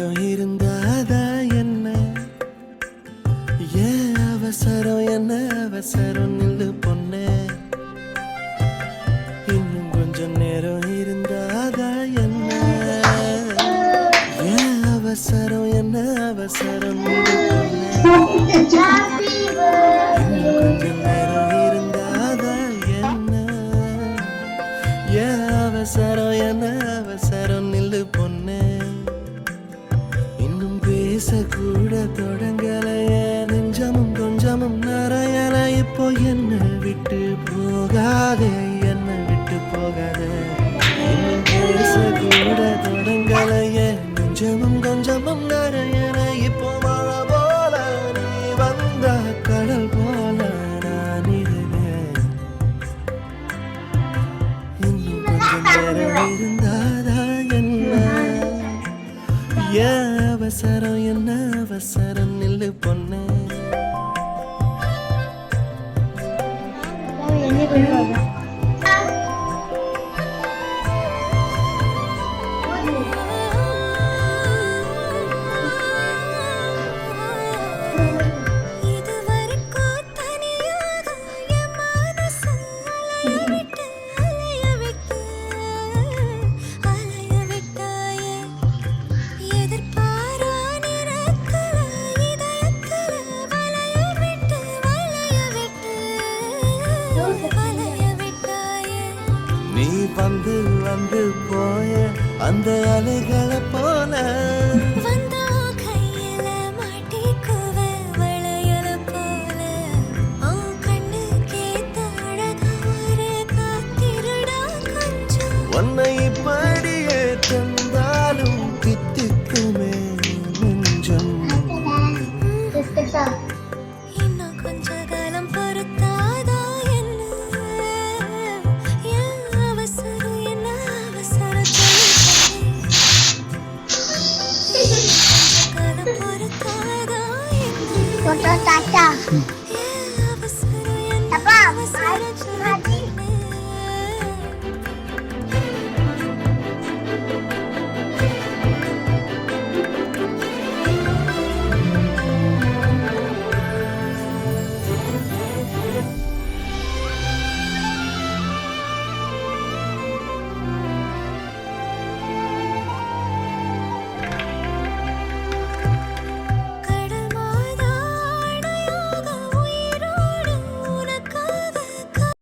நேரம் இருந்தாதா என்ன ஏன் அவசரம் என்ன அவசரம் நில்லு பொண்ணே இன்னும் கொஞ்சம் நேரம் இருந்தாதா என்ன ஏன் அவசரம் என்ன அவசரம் நில்லு பொண்ணே இன்னும் கொஞ்சம் நேரம் இருந்தாதா என்ன ஏன் அவசரம் என்ன அவசரம் நில்லு பொண்ணே இன்னும் பேசக்கூட தொடங்கலையே நெஞ்சமும் கொஞ்சமும் நிறையல இப்போ என்ன விட்டு போகாதே என்ன விட்டு போகாதே இன்னும் பேசக்கூட தொடங்கலையே நெஞ்சமும் கொஞ்சமும் நிறையல இப்போ மழை போல நீ வந்த கடல் போல நான் இருந்தேன் இன்னும் கொஞ்சம் நேரம் இருந்தாதா என்ன ஏன் அவசரம் என்ன அவசரம் நில்லு பொண்ணே நீ வந்து வந்து போய அந்த அலைகளை போல உன்னை இப்படியே தந்தாலும் தித்திக்குமே நெஞ்சம் Tata.